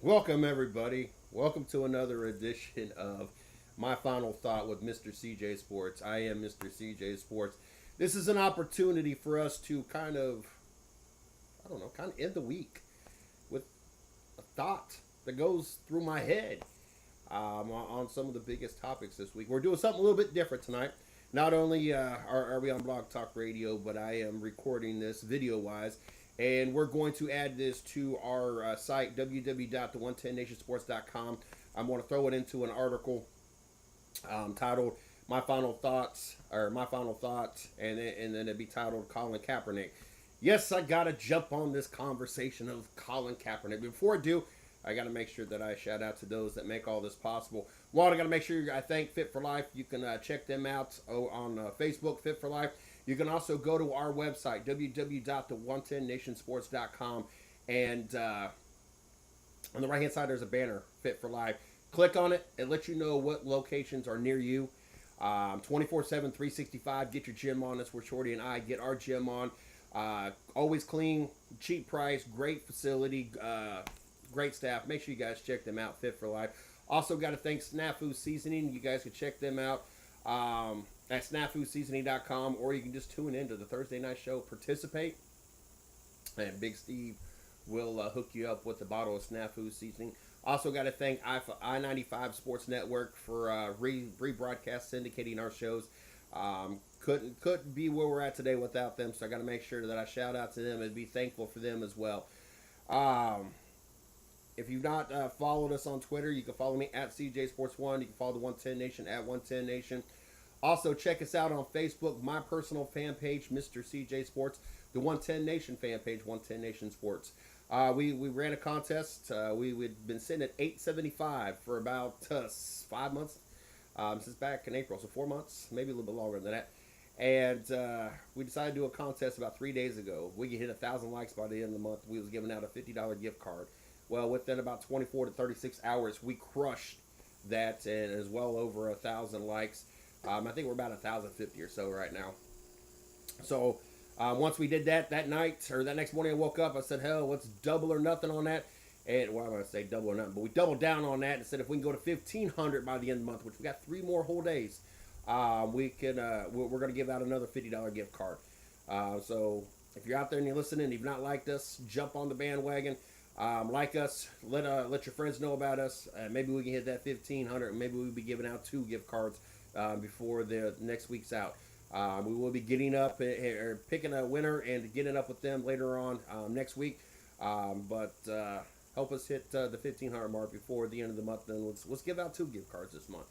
Welcome, everybody. Welcome to another edition of My Final Thought with Mr. CJ Sports. I am Mr. CJ Sports. This is an opportunity for us to kind of end the week with a thought that goes through my head on some of the biggest topics this week. We're doing something a little bit different tonight. Not only are we on Blog Talk Radio, but I am recording this video wise. And we're going to add this to our site, www.the110nationsports.com. I'm going to throw it into an article titled My Final Thoughts, and then it'd be titled Colin Kaepernick. Yes, I got to jump on this conversation of Colin Kaepernick. Before I do, I got to make sure that I shout out to those that make all this possible. One, I got to make sure I thank Fit for Life. You can check them out on Facebook, Fit for Life. You can also go to our website, www.the110nationsports.com, and on the right-hand side, there's a banner, Fit for Life. Click on it. It lets you know what locations are near you. 24/7, 365. Get your gym on. That's where Shorty and I get our gym on. Always clean, cheap price, great facility, great staff. Make sure you guys check them out, Fit for Life. Also got to thank Snafu Seasoning. You guys can check them out at snafuseasoning.com, or you can just tune in to the Thursday night show, participate, and Big Steve will hook you up with a bottle of Snafu Seasoning. Also got to thank I-95 Sports Network for rebroadcast syndicating our shows. Couldn't be where we're at today without them, so I got to make sure that I shout out to them and be thankful for them as well. If you've not followed us on Twitter, you can follow me at CJ Sports 1. You can follow the 110 Nation at 110 Nation. Also, check us out on Facebook, my personal fan page, Mr. CJ Sports, the 110 Nation fan page, 110 Nation Sports. We ran a contest. We'd been sitting at 875 for about 5 months, since back in April, so 4 months, maybe a little bit longer than that. And we decided to do a contest about 3 days ago. We could hit 1,000 likes by the end of the month. We was giving out a $50 gift card. Well, within about 24 to 36 hours, we crushed that, and is well over 1,000 likes. I think we're about 1,050 or so right now. So once we did that night, or that next morning I woke up, I said, hell, let's double or nothing on that. And, well, I'm going to say double or nothing, but we doubled down on that and said if we can go to 1,500 by the end of the month, which we got 3 more whole days, we're going to give out another $50 gift card. So if you're out there and you're listening and you've not liked us, jump on the bandwagon. Like us, let your friends know about us. Maybe we can hit that 1,500, and maybe we'll be giving out 2 gift cards before the next week's out. We will be getting up or picking a winner and getting up with them later on next week. But help us hit the 1,500 mark before the end of the month. Then let's give out 2 gift cards this month.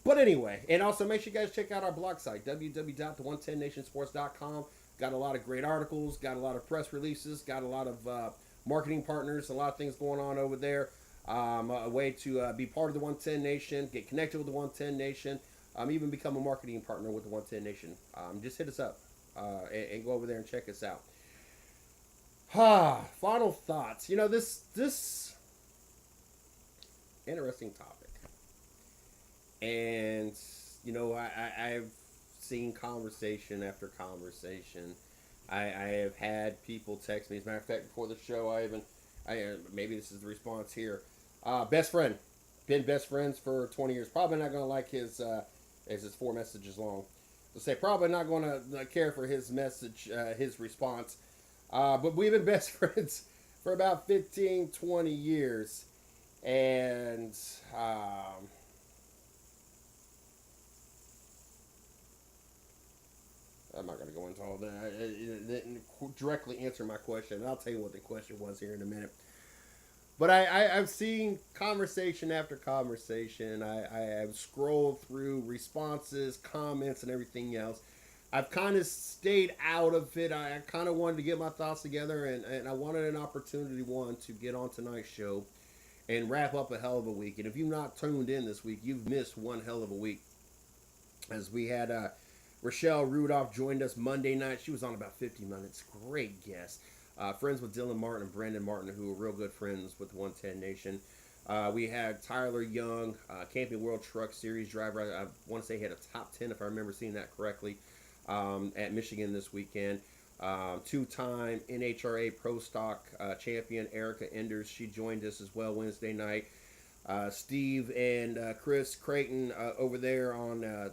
But anyway, and also make sure you guys check out our blog site, www.the110nationsports.com. Got a lot of great articles, got a lot of press releases, got a lot of marketing partners, a lot of things going on over there. A way to be part of the 110 Nation, get connected with the 110 Nation, even become a marketing partner with the 110 Nation. Just hit us up and go over there and check us out. Final thoughts. You know, this interesting topic. And, you know, I've seen conversation after conversation. I have had people text me. As a matter of fact, before the show, maybe this is the response here. Best friend. Been best friends for 20 years. Probably not going to like his 4 messages long. So say probably not going to care for his message, his response. But we've been best friends for about 15, 20 years. And I'm not going to go into all that. It didn't directly answer my question. I'll tell you what the question was here in a minute. But I've seen conversation after conversation. I have scrolled through responses, comments, and everything else. I've kind of stayed out of it. I kind of wanted to get my thoughts together, and I wanted an opportunity, to get on tonight's show and wrap up a hell of a week. And if you've not tuned in this week, you've missed one hell of a week. As we had Rochelle Rudolph joined us Monday night. She was on about 50 minutes. Great guest. Friends with Dylan Martin and Brandon Martin, who are real good friends with 110 Nation. We had Tyler Young, Camping World Truck Series driver. I want to say he had a top 10, if I remember seeing that correctly, at Michigan this weekend. Two-time NHRA Pro Stock champion Erica Enders. She joined us as well Wednesday night. Steve and Chris Creighton over there on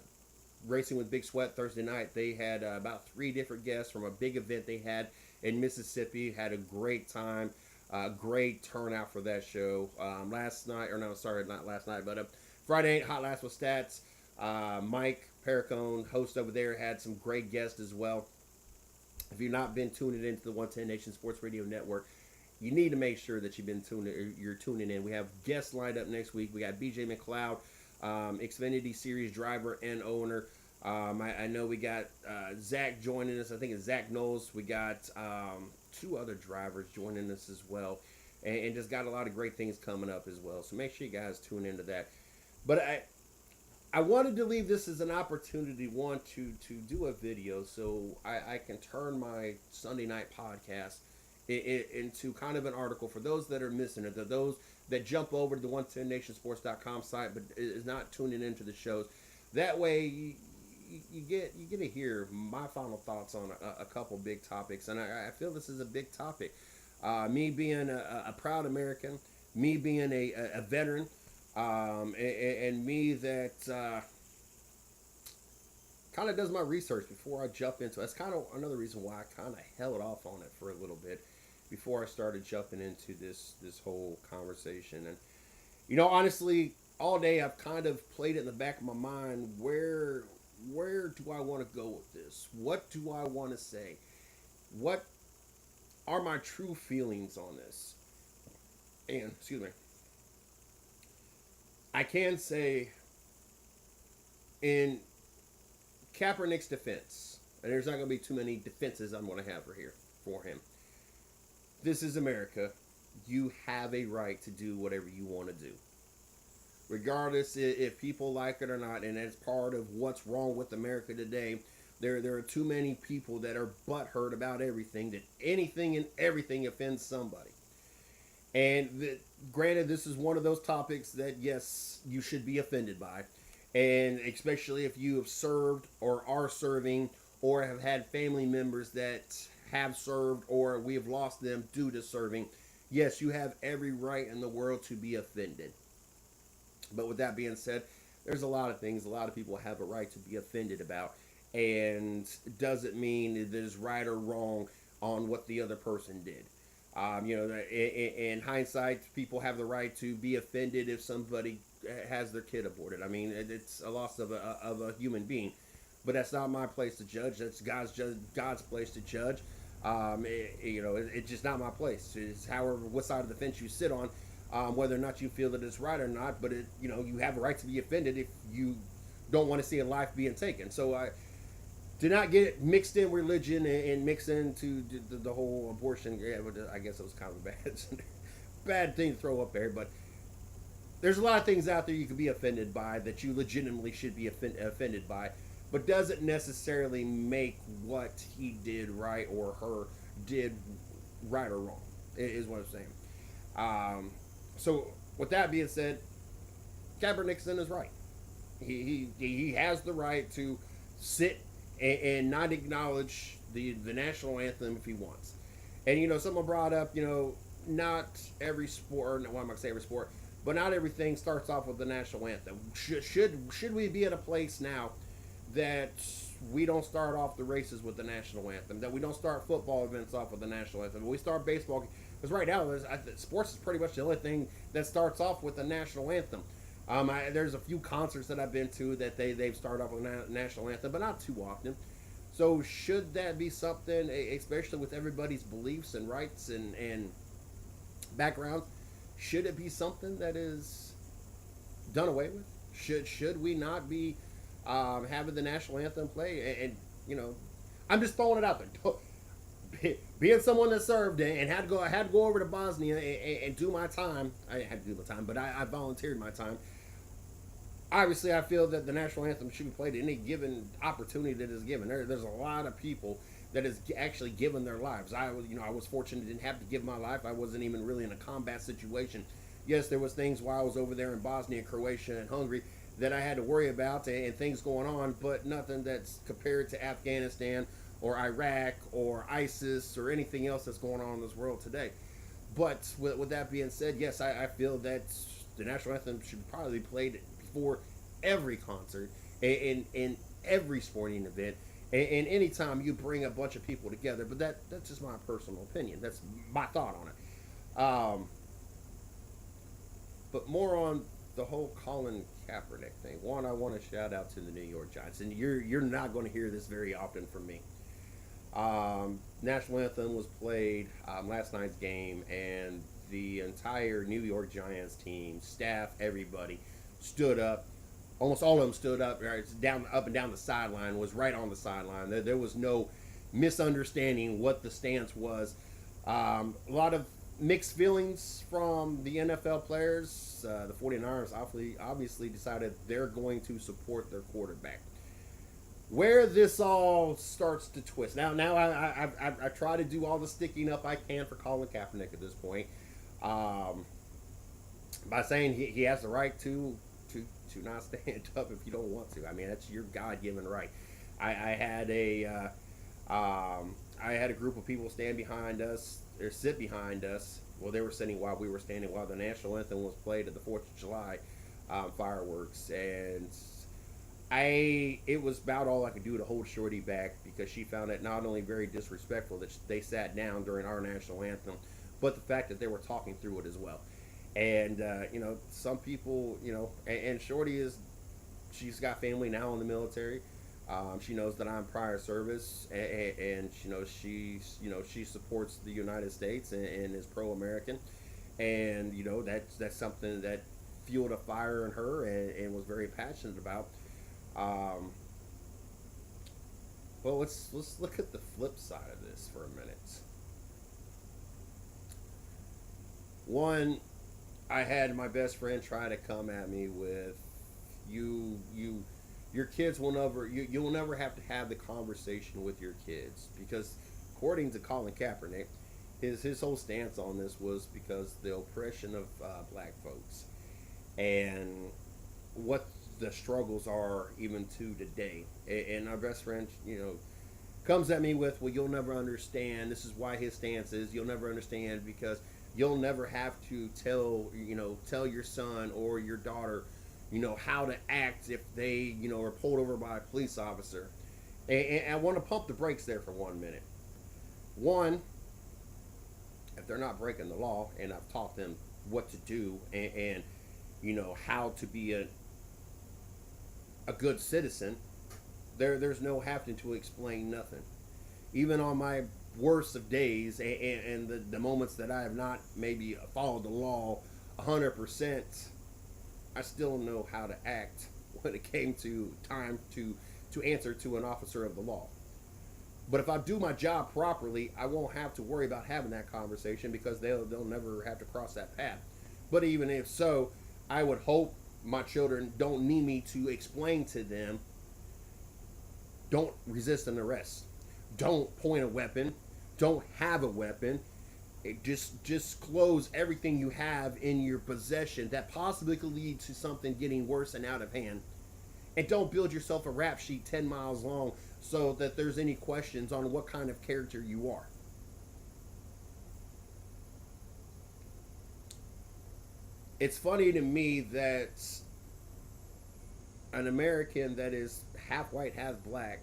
Racing with Big Sweat Thursday night. They had about 3 different guests from a big event they had in Mississippi. Had a great time. Great turnout for that show. Last night, or no, sorry, not last night, but Friday night, Hot Last with Stats. Mike Pericone, host over there, had some great guests as well. If you've not been tuning into the 110 Nation Sports Radio Network, you need to make sure that you're tuning in. We have guests lined up next week. We got BJ McLeod, Xfinity Series driver and owner. I know we got Zach joining us. I think it's Zach Knowles. We got 2 other drivers joining us as well. And just got a lot of great things coming up as well. So make sure you guys tune into that. But I wanted to leave this as an opportunity, to do a video so I can turn my Sunday night podcast into kind of an article for those that are missing it, those that jump over to the 110nationsports.com site but is not tuning into the shows. That way you get to hear my final thoughts on a couple big topics, and I feel this is a big topic. Me being a proud American, me being a veteran, and me that kind of does my research before I jump into it. That's kind of another reason why I kind of held off on it for a little bit before I started jumping into this whole conversation. And honestly, all day I've kind of played it in the back of my mind, where do I want to go with this? What do I want to say? What are my true feelings on this? And excuse me, I can say in Kaepernick's defense, and there's not going to be too many defenses I'm going to have for him. This is America. You have a right to do whatever you want to do, regardless if people like it or not. And that's part of what's wrong with America today. There are too many people that are butthurt about everything, that anything and everything offends somebody. And granted, this is one of those topics that, yes, you should be offended by. And especially if you have served or are serving or have had family members that have served or we have lost them due to serving. Yes, you have every right in the world to be offended. But with that being said, there's a lot of things a lot of people have a right to be offended about. And doesn't mean that it's right or wrong on what the other person did. In hindsight, people have the right to be offended if somebody has their kid aborted. I mean, it's a loss of a human being, but that's not my place to judge. That's God's place to judge. It's just not my place. It's however, what side of the fence you sit on, whether or not you feel that it's right or not. But you have a right to be offended if you don't want to see a life being taken. So I do not get mixed in religion and mixed into the whole abortion. Yeah, I guess it was kind of a bad thing to throw up there. But there's a lot of things out there you can be offended by that you legitimately should be offended by, but doesn't necessarily make what he did right or her did right or wrong, is what I'm saying. So with that being said, Kaepernick's in his right. He has the right to sit and not acknowledge the national anthem if he wants. And someone brought up, not every sport, well, I'm not gonna say every sport, but not everything starts off with the national anthem. Should we be at a place now that we don't start off the races with the national anthem, that we don't start football events off with the national anthem, we start baseball? Because right now, sports is pretty much the only thing that starts off with the national anthem. There's a few concerts that I've been to that they've started off with a national anthem, but not too often. So should that be something, especially with everybody's beliefs and rights and backgrounds, should it be something that is done away with? Should we not be having the national anthem play? And I'm just throwing it out there. Being someone that served and had to go over to Bosnia and do my time. I had to do my time, but I volunteered my time. Obviously, I feel that the national anthem should be played at any given opportunity that is given. There's a lot of people that has actually given their lives. I was fortunate, didn't have to give my life. I wasn't even really in a combat situation. Yes, there was things while I was over there in Bosnia, Croatia, and Hungary that I had to worry about and things going on, but nothing that's compared to Afghanistan or Iraq or ISIS or anything else that's going on in this world today. But with that being said, yes, I feel that the national anthem should probably be played before every concert, in every sporting event, and anytime you bring a bunch of people together. But that's just my personal opinion. That's my thought on it. But more on the whole Colin Kaepernick thing. One, I want to shout out to the New York Giants, and you're not going to hear this very often from me. National anthem was played last night's game, and the entire New York Giants team, staff, everybody stood up. Almost all of them stood up, right, down, up and down the sideline. Was right on the sideline. There was no misunderstanding what the stance was. A lot of mixed feelings from the NFL players. The 49ers obviously decided they're going to support their quarterback. Where this all starts to twist. Now I try to do all the sticking up I can for Colin Kaepernick at this point, by saying he has the right to not stand up if you don't want to. I mean, that's your God-given right. I had a group of people stand behind us or sit behind us. Well, they were sitting while we were standing while the national anthem was played at the 4th of July fireworks, and it was about all I could do to hold Shorty back, because she found it not only very disrespectful that they sat down during our national anthem, but the fact that they were talking through it as well. And some people, and Shorty she's got family now in the military. She knows that I'm prior service, and she supports the United States and is pro-American, and that's something that fueled a fire in her and was very passionate about. Well, let's look at the flip side of this for a minute. One, I had my best friend try to come at me with, your kids will never, you will never have to have the conversation with your kids, because according to Colin Kaepernick, his whole stance on this was because the oppression of black folks and what the struggles are even to today. And our best friend, comes at me with, well, you'll never understand. This is why his stance is, you'll never understand because you'll never have to tell your son or your daughter, how to act if they, are pulled over by a police officer. And I want to pump the brakes there for 1 minute. One, if they're not breaking the law, and I've taught them what to do and how to be a good citizen, there's no having to explain nothing. Even on my worst of days and the moments that I have not maybe followed the law 100%, I still know how to act when it came to time to answer to an officer of the law. But if I do my job properly, I won't have to worry about having that conversation, because they'll never have to cross that path. But even if so, I would hope my children don't need me to explain to them, don't resist an arrest, don't point a weapon, don't have a weapon. Just close everything you have in your possession that possibly could lead to something getting worse and out of hand. And don't build yourself a rap sheet 10 miles long so that there's any questions on what kind of character you are. It's funny to me that an American that is half white, half black,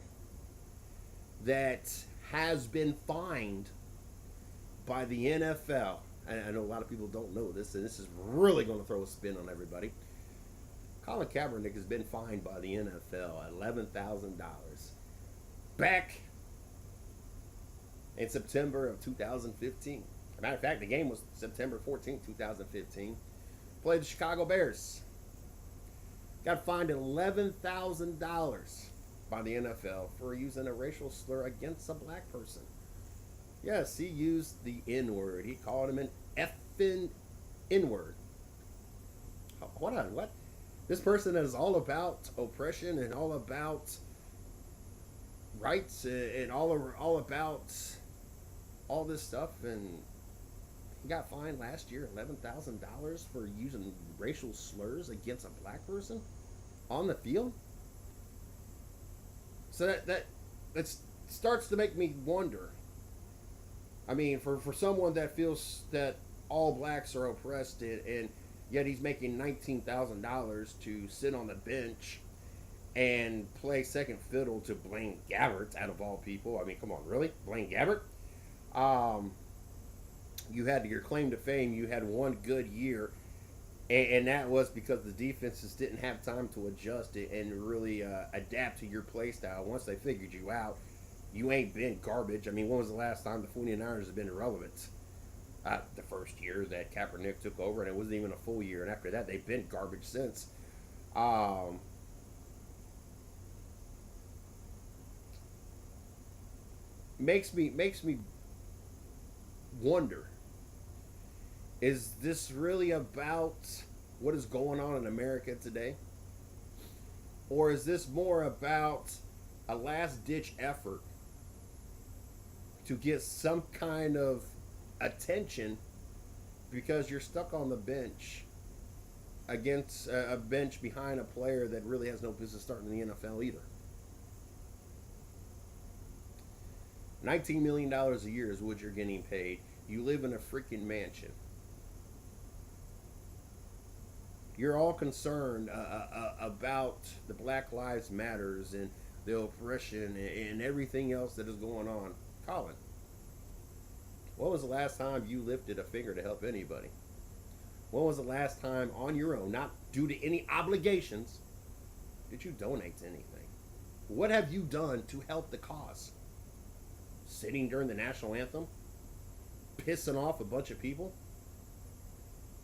that has been fined by the NFL. I know a lot of people don't know this, and this is really going to throw a spin on everybody. Colin Kaepernick has been fined by the NFL $11,000 back in September of 2015. As a matter of fact, the game was September 14, 2015. Played the Chicago Bears. Got fined $11,000 by the NFL for using a racial slur against a black person. Yes, he used the N-word. He called him an effing N-word. Hold on, what? This person is all about oppression and all about rights and all about all this stuff, and he got fined last year $11,000 for using racial slurs against a black person on the field. So that's starts to make me wonder. I mean, for someone that feels that all blacks are oppressed and yet he's making $19,000 to sit on the bench and play second fiddle to Blaine Gabbert, out of all people. I mean, come on, really? Blaine Gabbert? Um, you had your claim to fame, you had one good year, and that was because the defenses didn't have time to adjust it and really adapt to your play style. Once they figured you out, you ain't been garbage. I mean, when was the last time the 49ers have been irrelevant? The first year that Kaepernick took over, and it wasn't even a full year. And after that, they've been garbage since. Um, makes me wonder: is this really about what is going on in America today, or is this more about a last ditch effort to get some kind of attention because you're stuck on the bench against a bench behind a player that really has no business starting in the NFL either? $19 million a year is what you're getting paid. You live in a freaking mansion. You're all concerned about the Black Lives Matters and the oppression and everything else that is going on. Colin, when was the last time you lifted a finger to help anybody? When was the last time on your own, not due to any obligations, did you donate to anything? What have you done to help the cause? Sitting during the national anthem? Pissing off a bunch of people?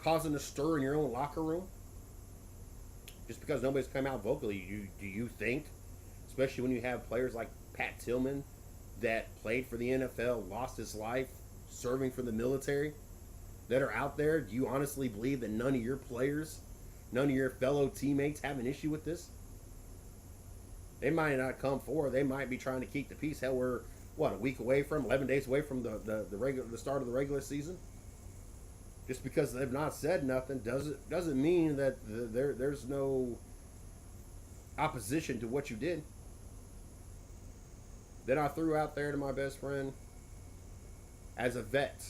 Causing a stir in your own locker room? Just because nobody's come out vocally, do you think, especially when you have players like Pat Tillman that played for the NFL, lost his life serving for the military, that are out there, do you honestly believe that none of your players, none of your fellow teammates have an issue with this? They might not come forward. They might be trying to keep the peace. Hell, we're, what, a week away from, 11 days away from the start of the regular season? Just because they've not said nothing doesn't mean that there's no opposition to what you did. Then I threw out there to my best friend, as a vet.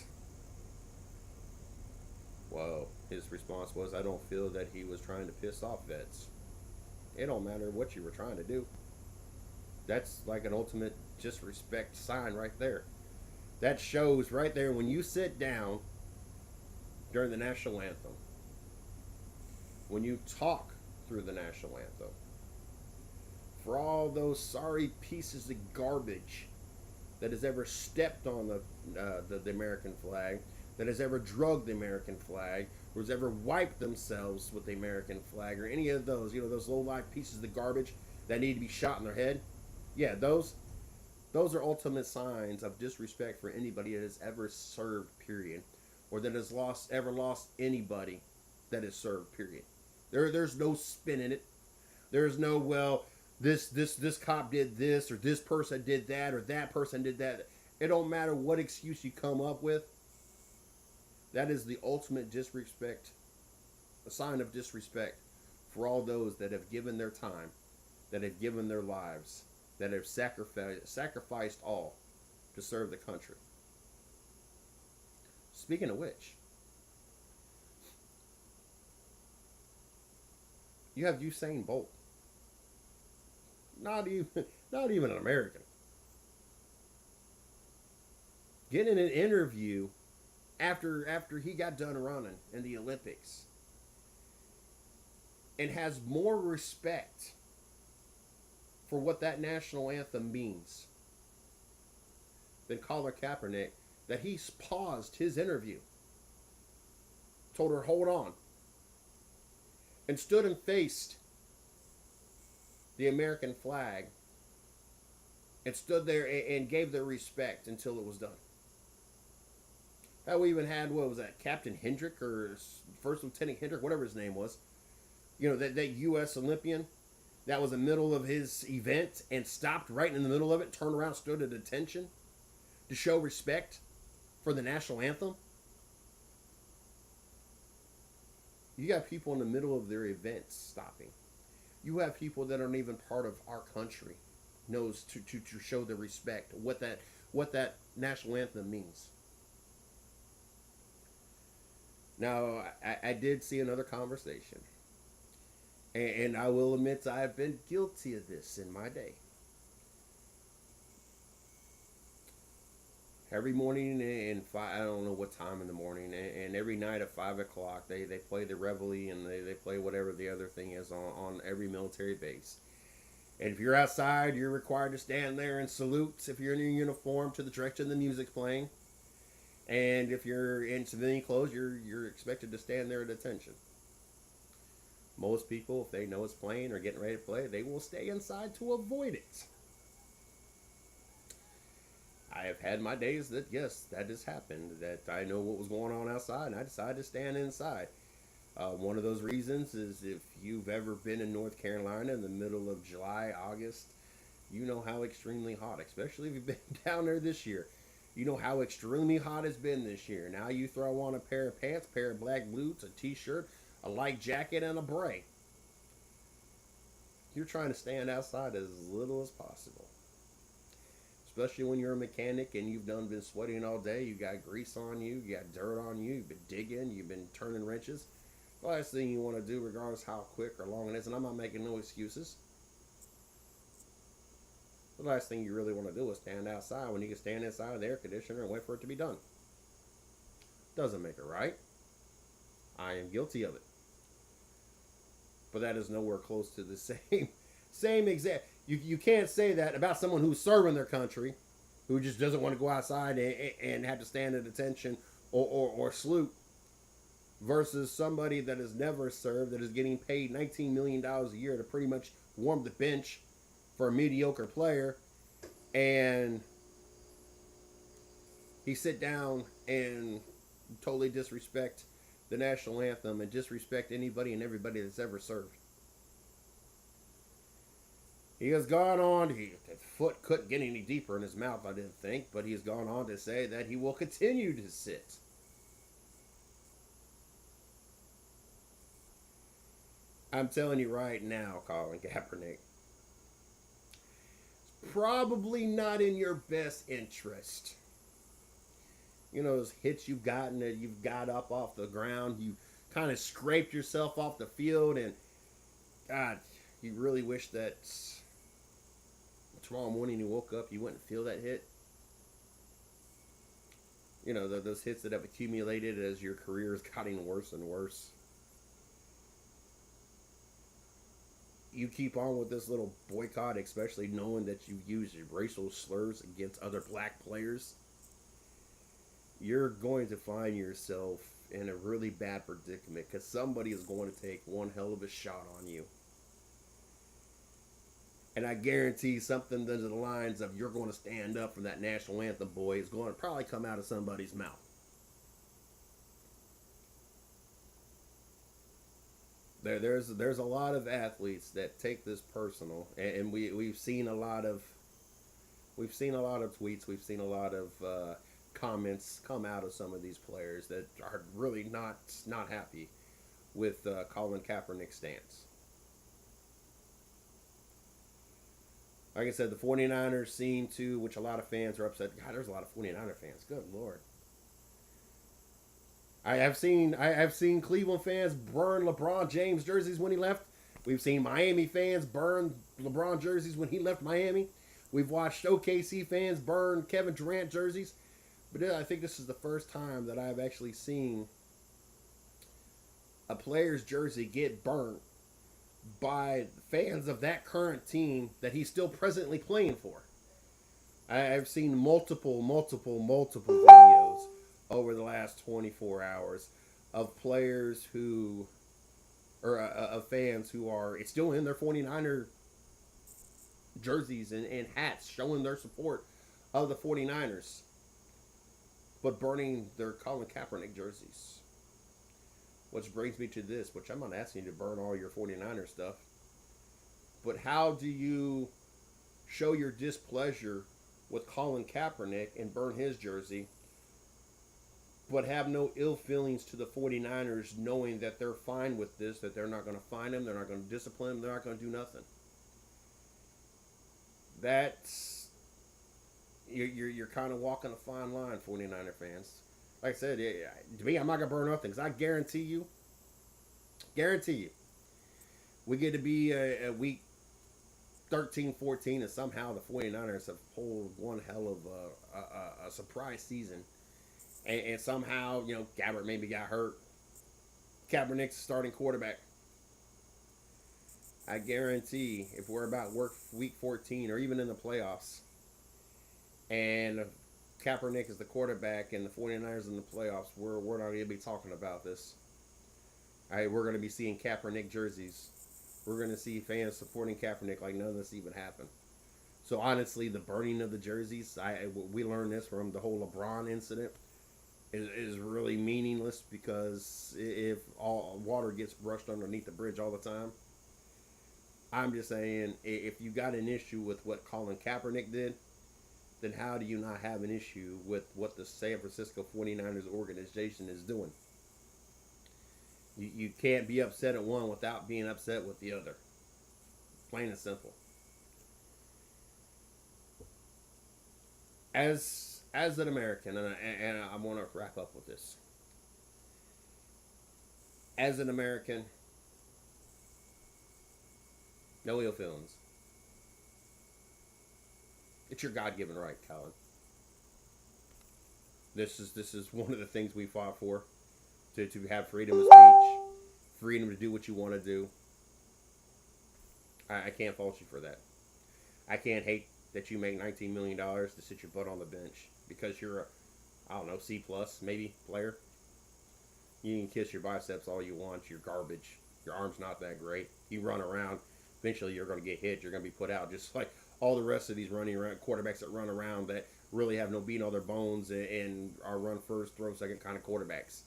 Well, his response was, I don't feel that he was trying to piss off vets. It don't matter what you were trying to do. That's like an ultimate disrespect sign right there. That shows right there when you sit down during the national anthem, when you talk through the national anthem, for all those sorry pieces of garbage that has ever stepped on the American flag, that has ever drugged the American flag, or has ever wiped themselves with the American flag, or any of those, those low-life pieces of garbage that need to be shot in their head. Yeah, those are ultimate signs of disrespect for anybody that has ever served, period, or that has ever lost anybody that has served, period. There's no spin in it. There's no, well, this cop did this, or this person did that, or that person did that. It don't matter what excuse you come up with. That is the ultimate disrespect, a sign of disrespect for all those that have given their time, that have given their lives, that have sacrificed all to serve the country. Speaking of which, you have Usain Bolt. Not even an American. Getting an interview after he got done running in the Olympics, and has more respect for what that national anthem means than Colin Kaepernick, that he's paused his interview, told her, hold on, and stood and faced the American flag and stood there and gave their respect until it was done. We even had, what was that, Captain Hendrick, or First Lieutenant Hendrick, whatever his name was, that U.S. Olympian that was in the middle of his event and stopped right in the middle of it, turned around, stood at attention to show respect for the national anthem. You got people in the middle of their events stopping. You have people that aren't even part of our country knows to show the respect, what that national anthem means. Now, I did see another conversation, and I will admit I've been guilty of this in my day. Every morning and I don't know what time in the morning, and every night at 5 o'clock they play the reveille, and they play whatever the other thing is on every military base. And if you're outside, you're required to stand there and salute if you're in your uniform to the direction the music's playing. And if you're in civilian clothes, you're expected to stand there at attention. Most people, if they know it's playing or getting ready to play, they will stay inside to avoid it. I have had my days that, yes, that has happened, that I know what was going on outside, and I decided to stand inside. One of those reasons is if you've ever been in North Carolina in the middle of July, August, you know how extremely hot, especially if you've been down there this year. You know how extremely hot it's been this year. Now you throw on a pair of pants, a pair of black boots, a t-shirt, a light jacket, and a beret. You're trying to stand outside as little as possible. Especially when you're a mechanic and you've been sweating all day. You got grease on you, you got dirt on you, you've been digging, you've been turning wrenches. The last thing you want to do, regardless how quick or long it is, and I'm not making no excuses, the last thing you really want to do is stand outside when you can stand inside of the air conditioner and wait for it to be done. Doesn't make it right. I am guilty of it. But that is nowhere close to the same exact. You can't say that about someone who's serving their country, who just doesn't want to go outside and have to stand at attention or salute, versus somebody that has never served, that is getting paid $19 million a year to pretty much warm the bench for a mediocre player, and he sit down and totally disrespect the national anthem and disrespect anybody and everybody that's ever served. He has gone on, his foot couldn't get any deeper in his mouth, I didn't think, but he's gone on to say that he will continue to sit. I'm telling you right now, Colin Kaepernick, probably not in your best interest. You know, those hits you've gotten, that you've got up off the ground, you kind of scraped yourself off the field, and God, you really wish that tomorrow morning you woke up, you wouldn't feel that hit. You know, those hits that have accumulated as your career is getting worse and worse. You keep on with this little boycott, especially knowing that you use racial slurs against other black players, you're going to find yourself in a really bad predicament, because somebody is going to take one hell of a shot on you. And I guarantee something to the lines of "you're going to stand up for that national anthem, boy" is going to probably come out of somebody's mouth. There's a lot of athletes that take this personal, and we've seen a lot of tweets, we've seen a lot of comments come out of some of these players that are really not happy with Colin Kaepernick's stance. Like I said, the 49ers seem to, which a lot of fans are upset. God, there's a lot of 49er fans. Good Lord. I have seen Cleveland fans burn LeBron James jerseys when he left. We've seen Miami fans burn LeBron jerseys when he left Miami. We've watched OKC fans burn Kevin Durant jerseys. But I think this is the first time that I've actually seen a player's jersey get burned by fans of that current team that he's still presently playing for. I've seen multiple videos over the last 24 hours of players who, or of fans who are, it's still in their 49er jerseys and hats showing their support of the 49ers, but burning their Colin Kaepernick jerseys. Which brings me to this, which I'm not asking you to burn all your 49er stuff, but how do you show your displeasure with Colin Kaepernick and burn his jersey, but have no ill feelings to the 49ers, knowing that they're fine with this, that they're not going to fine him, they're not going to discipline him, they're not going to do nothing? that's you're kind of walking a fine line, 49er fans. Like I said, to me, I'm not gonna burn nothing because I guarantee you, we get to be a week 13, 14, and somehow the 49ers have pulled one hell of a surprise season. And somehow, Gabbert maybe got hurt. Kaepernick's starting quarterback. I guarantee if we're about week 14 or even in the playoffs, and Kaepernick is the quarterback and the 49ers in the playoffs, we're not going to be talking about this. We're going to be seeing Kaepernick jerseys. We're going to see fans supporting Kaepernick like none of this even happened. So honestly, the burning of the jerseys, we learned this from the whole LeBron incident, is really meaningless because if all water gets brushed underneath the bridge all the time, I'm just saying, if you got an issue with what Colin Kaepernick did, then how do you not have an issue with what the San Francisco 49ers organization is doing? You can't be upset at one without being upset with the other. Plain and simple. As an American, and I want to wrap up with this. As an American, no ill feelings. It's your God-given right, Colin. This is one of the things we fought for, to have freedom of speech, freedom to do what you want to do. I can't fault you for that. I can't hate that you make $19 million to sit your butt on the bench because you're C plus maybe player. You can kiss your biceps all you want. You're garbage. Your arm's not that great. You run around. Eventually, you're going to get hit. You're going to be put out, just like all the rest of these running around quarterbacks that run around that really have no beat on their bones and are run first, throw second kind of quarterbacks.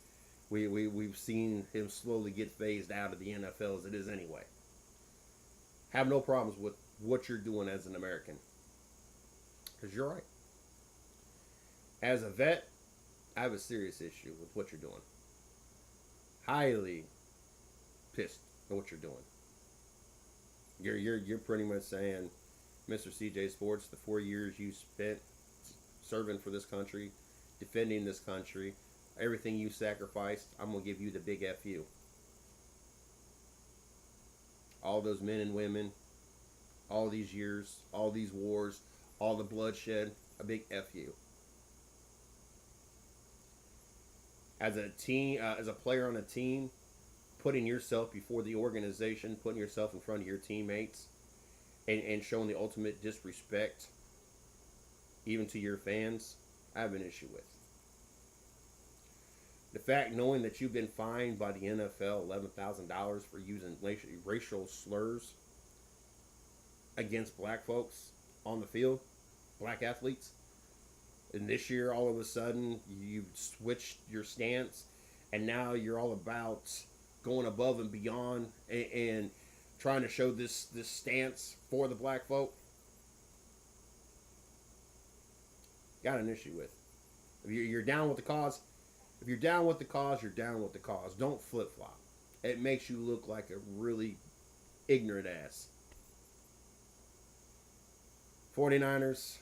We've seen him slowly get phased out of the NFL as it is anyway. Have no problems with what you're doing as an American, because you're right. As a vet, I have a serious issue with what you're doing. Highly pissed at what you're doing. You're pretty much saying, Mr. CJ Sports, the 4 years you spent serving for this country, defending this country, everything you sacrificed, I'm going to give you the big FU. All those men and women, all these years, all these wars, all the bloodshed, a big FU. As a team, as a player on a team, putting yourself before the organization, putting yourself in front of your teammates, and showing the ultimate disrespect, even to your fans, I have an issue with. The fact knowing that you've been fined by the NFL $11,000 for using racial slurs against black folks on the field, black athletes, and this year all of a sudden you've switched your stance and now you're all about going above and beyond and trying to show this stance for the black folk. Got an issue with. If you're down with the cause, you're down with the cause. Don't flip-flop. It makes you look like a really ignorant ass. 49ers,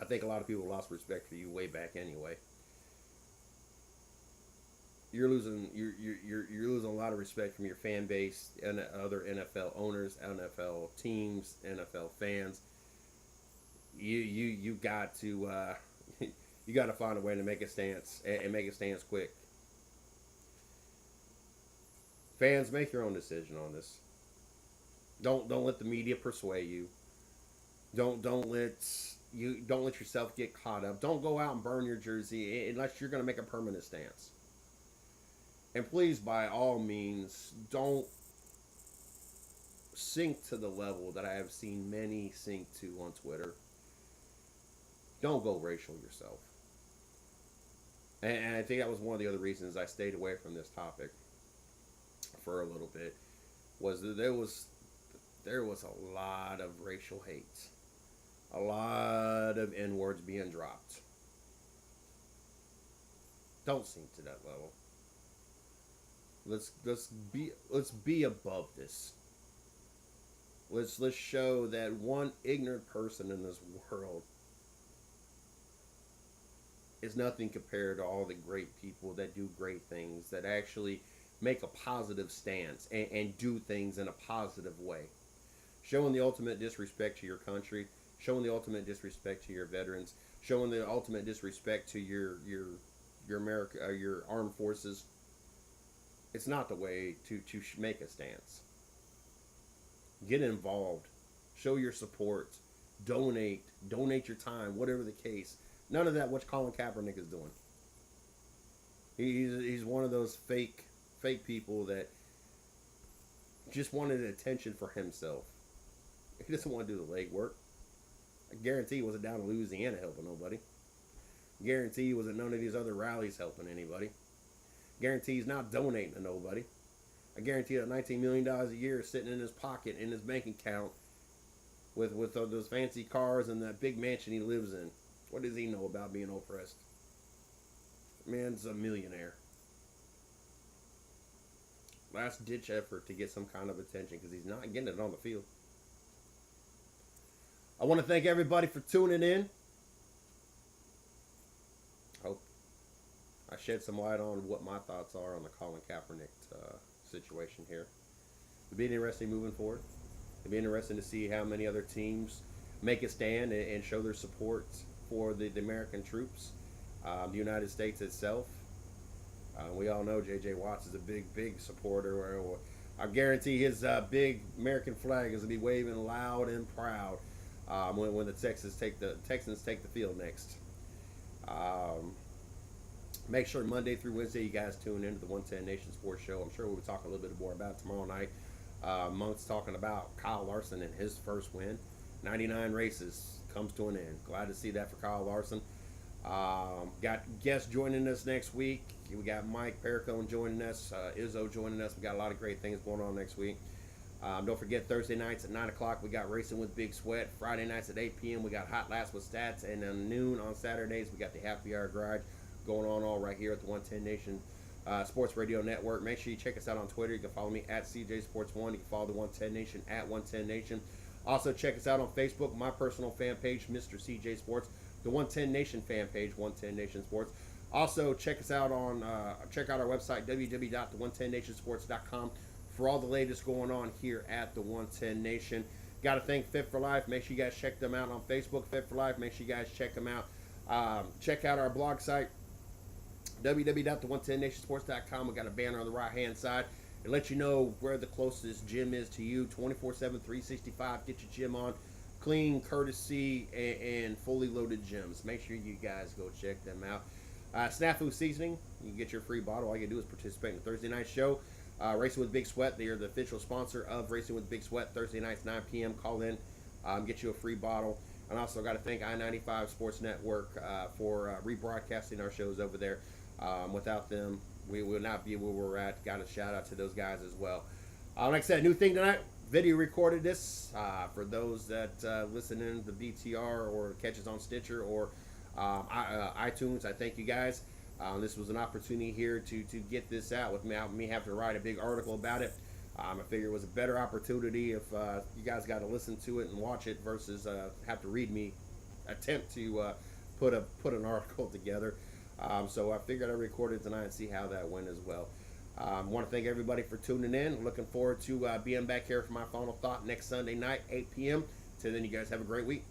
I think a lot of people lost respect for you way back anyway. You're losing a lot of respect from your fan base and other NFL owners, NFL teams, NFL fans. You got to you got to find a way to make a stance and make a stance quick. Fans, make your own decision on this. Don't let the media persuade you. Don't let yourself get caught up. Don't go out and burn your jersey unless you're going to make a permanent stance. And please, by all means, don't sink to the level that I have seen many sink to on Twitter. Don't go racial yourself. And I think that was one of the other reasons I stayed away from this topic for a little bit, was that there was a lot of racial hate. A lot of N-words being dropped. Don't sink to that level. Let's be above this. Let's show that one ignorant person in this world is nothing compared to all the great people that do great things, that actually make a positive stance and do things in a positive way. Showing the ultimate disrespect to your country, showing the ultimate disrespect to your veterans, showing the ultimate disrespect to your America, your armed forces. It's not the way to make a stance. Get involved, show your support, donate your time, whatever the case. None of that what Colin Kaepernick is doing. He's one of those fake people that just wanted attention for himself. He doesn't want to do the legwork. I guarantee he wasn't down in Louisiana helping nobody. I guarantee he wasn't none of these other rallies helping anybody. I guarantee he's not donating to nobody. I guarantee that $19 million a year is sitting in his pocket, in his bank account, with those fancy cars and that big mansion he lives in. What does he know about being oppressed? Man's a millionaire. Last ditch effort to get some kind of attention because he's not getting it on the field. I want to thank everybody for tuning in. Hope I shed some light on what my thoughts are on the Colin Kaepernick situation here. It'll be interesting moving forward. It'll be interesting to see how many other teams make a stand and show their support for the American troops, the United States itself. We all know J.J. Watts is a big supporter. I guarantee his big American flag is going to be waving loud and proud when the Texans take the field next. Make sure Monday through Wednesday you guys tune into the 110 Nation Sports Show. I'm sure we'll talk a little bit more about it tomorrow night. Monk's talking about Kyle Larson and his first win. 99 races comes to an end. Glad to see that for Kyle Larson. Got guests joining us next week. We got Mike Perricone joining us, Izzo joining us. We got a lot of great things going on next week. Don't forget Thursday nights at 9 o'clock we got Racing with Big Sweat. Friday nights at 8 p.m. we got Hot Last with Stats. And at noon on Saturdays we got the Happy Hour Garage going on all right here at the 110 Nation Sports Radio Network. Make sure you check us out on Twitter. You can follow me at CJ Sports 1. You can follow the 110 Nation at 110 Nation. Also check us out on Facebook, my personal fan page, Mr. CJ Sports. The 110 Nation fan page, 110 Nation Sports. Also check us out on check out our website, www.the110nationsports.com, for all the latest going on here at the 110 Nation. Got to thank Fit for Life. Make sure you guys check them out on Facebook, Fit for Life. Make sure you guys check them out. Check out our blog site, www.the110nationsports.com. We got a banner on the right hand side. It lets you know where the closest gym is to you, 24/7, 365. Get your gym on. Clean, courtesy, and fully loaded gyms. Make sure you guys go check them out. Snafu Seasoning, you can get your free bottle. All you do is participate in the Thursday night show. Racing with Big Sweat, they are the official sponsor of Racing with Big Sweat. Thursday nights, 9 p.m. Call in, get you a free bottle. And also got to thank I-95 Sports Network for rebroadcasting our shows over there. Without them, we would not be where we're at. Got a shout out to those guys as well. Like I said, new thing tonight. Video recorded this for those that listen in the BTR or catches on Stitcher or iTunes. I thank you guys. This was an opportunity here to get this out without me having to write a big article about it. I figure it was a better opportunity if you guys got to listen to it and watch it versus have to read me attempt to put an article together. So I figured I'd record it tonight and see how that went as well. I want to thank everybody for tuning in. Looking forward to being back here for my final thought next Sunday night, 8 p.m. Till then, you guys have a great week.